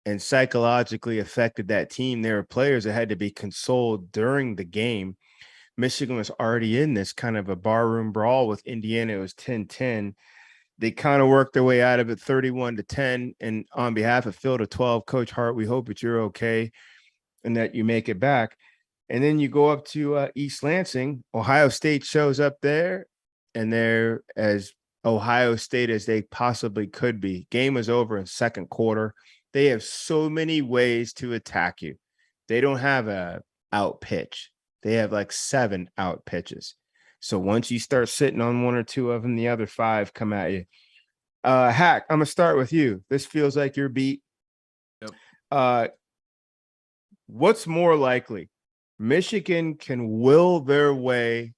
and psychologically affected that team. There were players that had to be consoled during the game. Michigan was already in this kind of a barroom brawl with Indiana. It was 10-10. They kind of worked their way out of it 31-10. And on behalf of Field of 12, Coach Hart, we hope that you're okay and that you make it back. And then you go up to East Lansing. Ohio State shows up there, and they're as Ohio State as they possibly could be. Game was over in second quarter. They have so many ways to attack you. They don't have a out pitch. They have like 7 out pitches. So once you start sitting on 1 or 2 of them, the other 5 come at you. Hack, I'm going to start with you. This feels like your beat. Yep. What's more likely? Michigan can will their way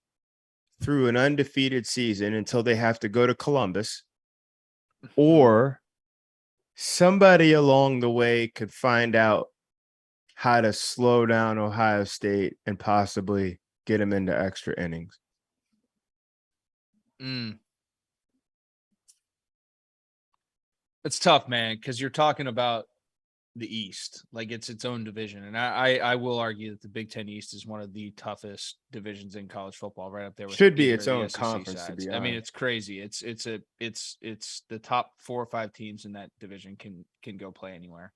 through an undefeated season until they have to go to Columbus, or somebody along the way could find out how to slow down Ohio State and possibly get them into extra innings. It's tough, man, because you're talking about the East, like it's its own division, and I will argue that the Big Ten East is one of the toughest divisions in college football, right up there with should be either its of the own SEC conference. sides. To be I mean, honest, it's crazy. It's the top 4 or 5 teams in that division can go play anywhere.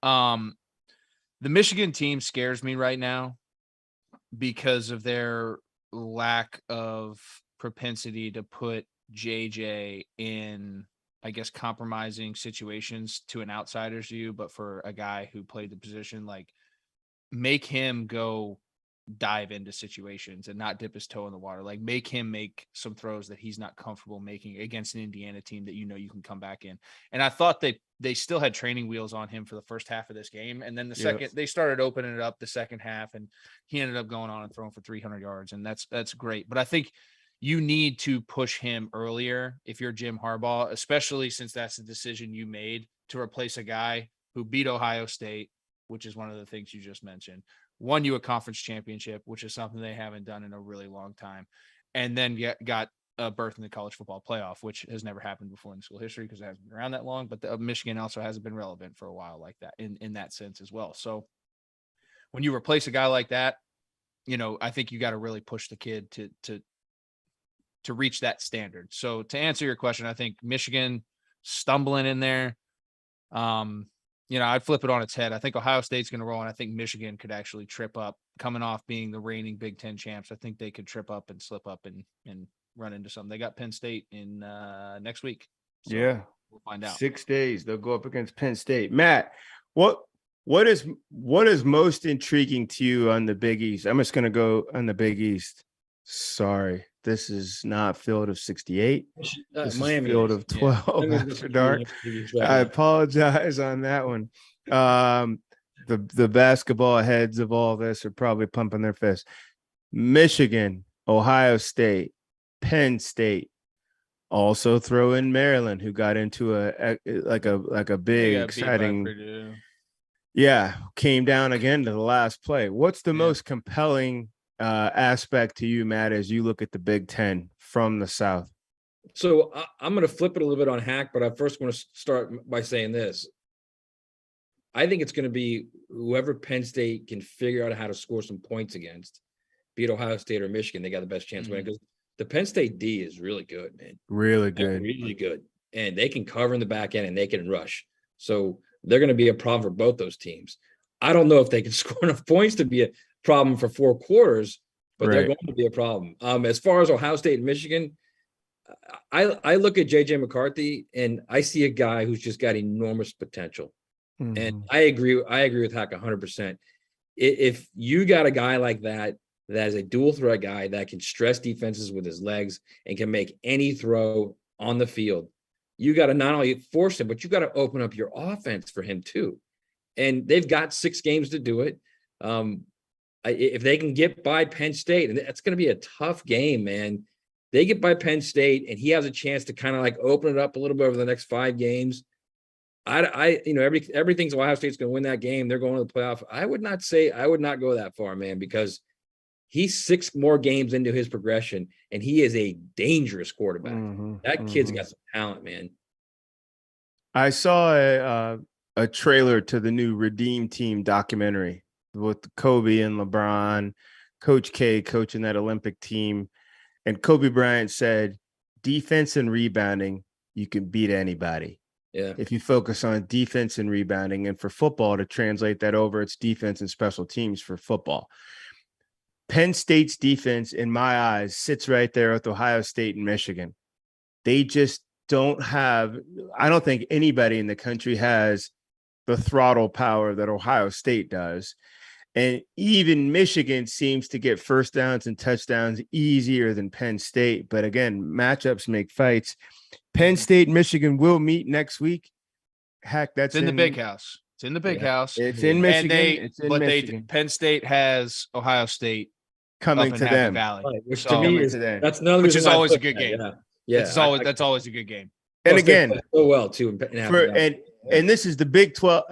The Michigan team scares me right now because of their lack of propensity to put JJ in, I guess, compromising situations to an outsider's view, but for a guy who played the position, like, make him go dive into situations and not dip his toe in the water. Like, make him make some throws that he's not comfortable making against an Indiana team that you can come back in. And I thought they still had training wheels on him for the first half of this game, and then the second they started opening it up the second half, and he ended up going on and throwing for 300 yards, and that's great. But I think you need to push him earlier if you're Jim Harbaugh, especially since that's the decision you made to replace a guy who beat Ohio State, which is one of the things you just mentioned, won you a conference championship, which is something they haven't done in a really long time, and then got a berth in the college football playoff, which has never happened before in school history because it hasn't been around that long. But Michigan also hasn't been relevant for a while like that in that sense as well. So when you replace a guy like that, I think you got to really push the kid to reach that standard. So to answer your question, I think Michigan stumbling in there, I'd flip it on its head. I think Ohio State's going to roll, and I think Michigan could actually trip up coming off being the reigning Big Ten champs. I think they could trip up and slip up and run into something. They got Penn State in next week. So yeah, we'll find out. 6 days they'll go up against Penn State. Matt, what is most intriguing to you on the Big East? I'm just going to go on the Big East. Sorry, this is not Field of 68. This Miami is Field of 12 after dark. I apologize on that one. The basketball heads of all this are probably pumping their fists. Michigan, Ohio State, Penn State. Also throw in Maryland, who got into a big exciting. Yeah, came down again to the last play. What's the most compelling aspect to you, Matt, as you look at the Big Ten from the South? So I'm going to flip it a little bit on Hack, but I first want to start by saying this. I think it's going to be whoever Penn State can figure out how to score some points against, be it Ohio State or Michigan, they got the best chance of winning, because the Penn State D is really good, man. Really good. They're really good. And they can cover in the back end and they can rush. So they're going to be a problem for both those teams. I don't know if they can score enough points to be a problem for 4 quarters, but they're going to be a problem. As far as Ohio State and Michigan, I look at JJ McCarthy and I see a guy who's just got enormous potential. Mm-hmm. And I agree with Hack 100%. If you got a guy like that is a dual threat guy that can stress defenses with his legs and can make any throw on the field, you got to not only force him, but you got to open up your offense for him too. And they've got 6 games to do it. If they can get by Penn State, and that's going to be a tough game, man. They get by Penn State, and he has a chance to kind of like open it up a little bit over the next 5 games. Everything's Ohio State's going to win that game. They're going to the playoff. I would not go that far, man, because he's 6 more games into his progression, and he is a dangerous quarterback. That kid's got some talent, man. I saw a trailer to the new Redeem Team documentary with Kobe and LeBron, Coach K coaching that Olympic team. And Kobe Bryant said, defense and rebounding, you can beat anybody. Yeah. If you focus on defense and rebounding, and for football to translate that over, it's defense and special teams for football. Penn State's defense, in my eyes, sits right there with Ohio State and Michigan. They just don't have, I don't think anybody in the country has the throttle power that Ohio State does. And even Michigan seems to get first downs and touchdowns easier than Penn State. But again, matchups make fights. Penn State, Michigan will meet next week. Heck, that's It's in the big house. It's in the big house. It's in Michigan. And it's in Michigan. Penn State has Ohio State coming up to in Happy them. Valley, Right, which So- to me Coming is to them. that's another which reason is why I always a put good that, game. Yeah. That's always a good game. And Plus, they again, play so well too. and this is the Big 12.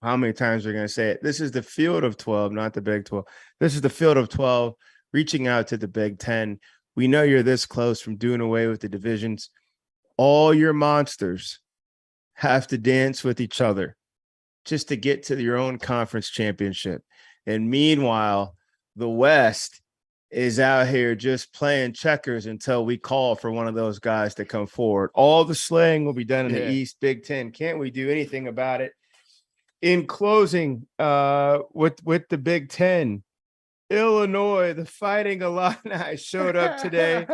How many times are we going to say it? This is the field of 12, not the Big 12. This is the field of 12 reaching out to the Big 10. We know you're this close from doing away with the divisions. All your monsters have to dance with each other just to get to your own conference championship. And meanwhile, the West is out here just playing checkers until we call for one of those guys to come forward. All the slaying will be done in the East, Big 10. Can't we do anything about it? In closing, with the Big 10, Illinois, the Fighting Illini showed up today.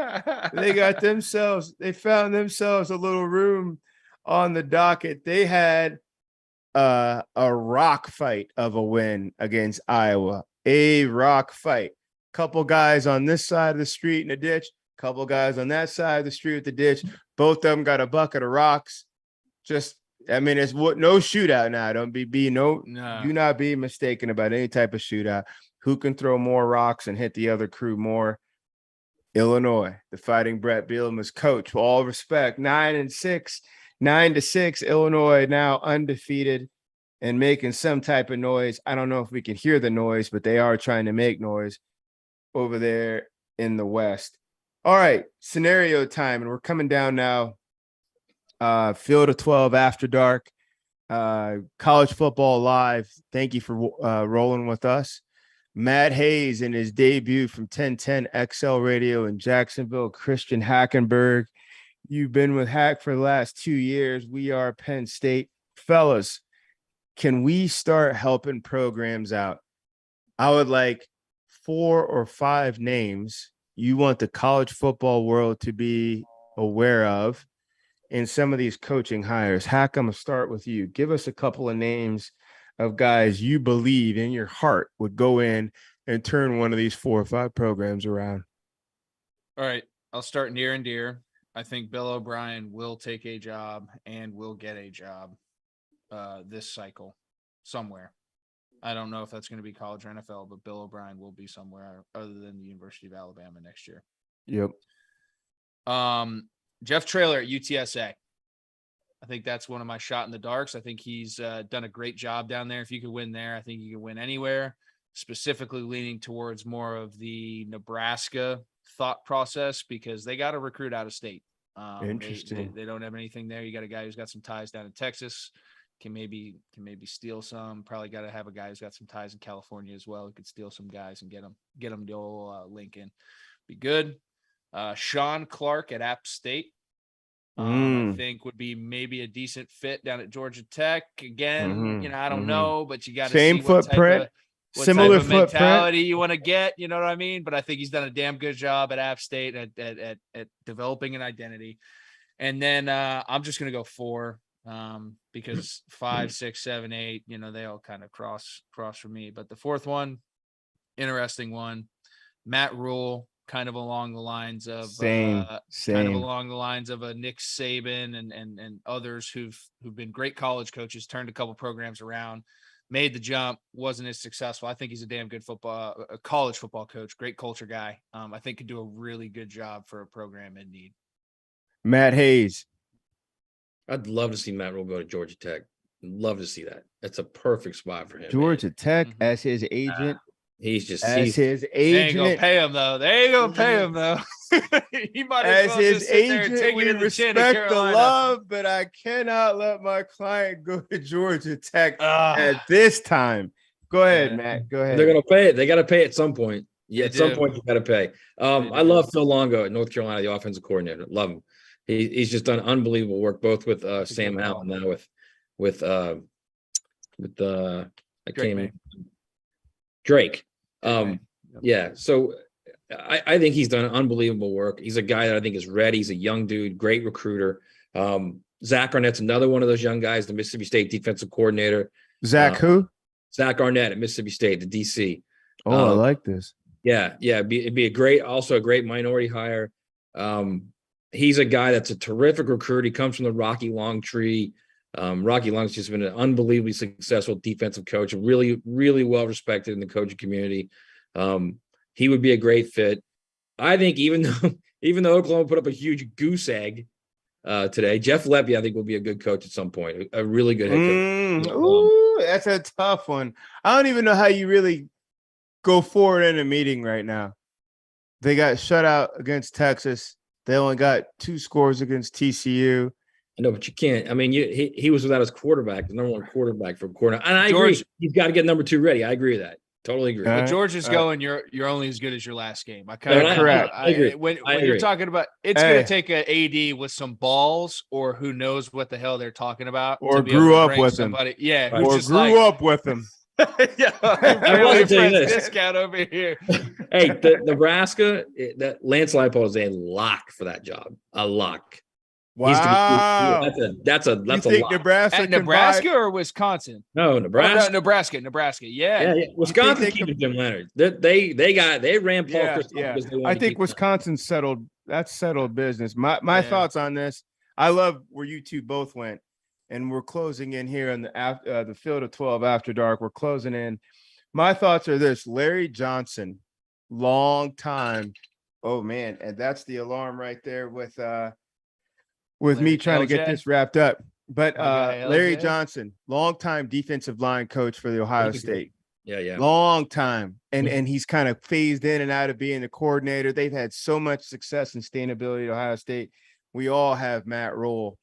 They found themselves a little room on the docket. They had a rock fight of a win against Iowa. A rock fight. Couple guys on this side of the street in a ditch, couple guys on that side of the street with the ditch. Both of them got a bucket of rocks. It's no shootout now. Do not be mistaken about any type of shootout. Who can throw more rocks and hit the other crew more? Illinois, the Fighting Brett Bielema's coach. With all respect, 9-6, 9-6. Illinois now undefeated and making some type of noise. I don't know if we can hear the noise, but they are trying to make noise over there in the West. All right, scenario time, and we're coming down now. Field of 12 after dark. College football live. Thank you for rolling with us. Matt Hayes in his debut from 1010 XL Radio in Jacksonville. Christian Hackenberg. You've been with Hack for the last 2 years. We are Penn State. Fellas, can we start helping programs out? I would like 4 or 5 names you want the college football world to be aware of in some of these coaching hires. Hack, I'm going to start with you. Give us a couple of names of guys you believe in your heart would go in and turn one of these 4 or 5 programs around. All right, I'll start near and dear. I think Bill O'Brien will take a job and will get a job this cycle somewhere. I don't know if that's going to be college or NFL, but Bill O'Brien will be somewhere other than the University of Alabama next year. Yep. Jeff Traylor at UTSA. I think that's one of my shot in the darks. I think he's done a great job down there. If you could win there, I think you can win anywhere, specifically leaning towards more of the Nebraska thought process because they got to recruit out of state. Interesting. They don't have anything there. You got a guy who's got some ties down in Texas, can maybe steal some. Probably got to have a guy who's got some ties in California as well. Who could steal some guys and get them to old Lincoln. Be good. Sean Clark at App State. I think would be maybe a decent fit down at Georgia Tech. Again, I don't know, but you got to same see what footprint, similar type of mentality you want to get. You know what I mean? But I think he's done a damn good job at App State at developing an identity. And then I'm just gonna go 4 because 5, 6, 7, 8, they all kind of cross for me. But the 4th one, interesting one, Matt Rule. Kind of along the lines of kind of along the lines of a Nick Saban and others who've been great college coaches, turned a couple programs around, made the jump, wasn't as successful. I think he's a damn good college football coach, great culture guy. I think could do a really good job for a program in need. Matt Hayes. I'd love to see Matt Rule go to Georgia Tech. Love to see that. That's a perfect spot for him. Georgia Tech as his agent. as his They ain't gonna agent. pay him though. They ain't gonna pay him though. He might as As well his just sit there and agent, take we it in the chin in respect the Carolina. love, but I cannot let my client go to Georgia Tech Ah. at this time. Go ahead, Yeah. Matt. Go ahead. They're gonna pay it. They got to pay at some point. Yeah, They at some do. point you got to pay. I do. love Phil Longo at North Carolina, the offensive coordinator. Love him. He's just done unbelievable work, both with Sam good Howell call. and now with I Drake can't May. even Drake. May. Yep. Yeah. So I think he's done unbelievable work. He's a guy that I think is ready. He's a young dude, great recruiter. Zach Arnett's another one of those young guys, the Mississippi State defensive coordinator. Zach, who? Zach Arnett at Mississippi State, the DC. Oh, I like this. Yeah. It'd be a great minority hire. He's a guy that's a terrific recruit. He comes from the Rocky Long tree. Rocky Long's just been an unbelievably successful defensive coach, really, really well respected in the coaching community. He would be a great fit. I think even though Oklahoma put up a huge goose egg today, Jeff Lepke, I think, will be a good coach at some point. A really good head coach. Ooh, that's a tough one. I don't even know how you really go forward in a meeting right now. They got shut out against Texas. They only got 2 scores against TCU. I know, but you can't. I mean, he was without his quarterback, the number 1 quarterback for corner. And I agree. He's got to get number 2 ready. I agree with that. Totally agree. But George is going. You're only as good as your last game. I correct. I agree. When you're talking about, it's going to take an AD with some balls, or who knows what the hell they're talking about, or grew up with somebody. Yeah, who's or just grew up with him. Yeah, I will tell you this. Discount over here. Hey, Nebraska, that Lance Leipold is a lock for that job. A lock. Wow, That's a you think lock. Nebraska? At Nebraska or Wisconsin? No, Nebraska. Nebraska. Yeah. Wisconsin keeping Jim Leonard. They ran Paul Christopher because they wanted I to think keep Wisconsin settled. That's settled business. My thoughts on this. I love where you two both went, and we're closing in here on the Field of 12 after dark. We're closing in. My thoughts are this: Larry Johnson, long time. Oh man, and that's the alarm right there with me trying to get this wrapped up. But Larry Johnson, longtime defensive line coach for the Ohio State. Yeah. Long time. And he's kind of phased in and out of being the coordinator. They've had so much success and sustainability at Ohio State. We all have Matt Rule,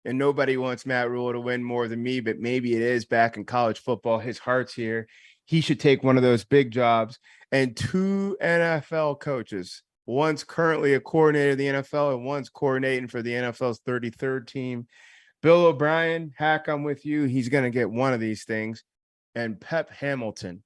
and nobody wants Matt Rule to win more than me, but maybe it is back in college football. His heart's here. He should take one of those big jobs. And 2 NFL coaches. One's currently a coordinator of the NFL, and one's coordinating for the NFL's 33rd team. Bill O'Brien, Hack, I'm with you. He's going to get one of these things. And Pep Hamilton.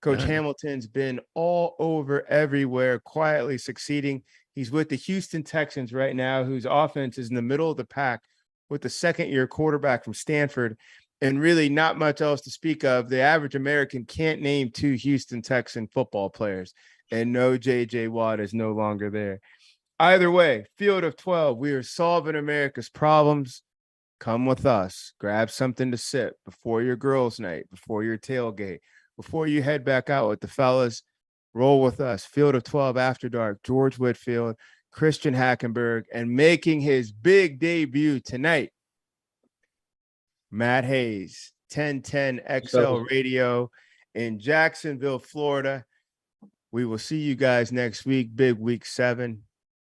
Coach Hamilton's been all over everywhere, quietly succeeding. He's with the Houston Texans right now, whose offense is in the middle of the pack with the second-year quarterback from Stanford, and really not much else to speak of. The average American can't name 2 Houston Texan football players. And no, J.J. Watt is no longer there. Either way, Field of 12, we are solving America's problems. Come with us. Grab something to sip before your girls' night, before your tailgate, before you head back out with the fellas. Roll with us. Field of 12 after dark. George Whitfield, Christian Hackenberg, and making his big debut tonight, Matt Hayes, 1010 XL Radio in Jacksonville, Florida. We will see you guys next week. Big week 7.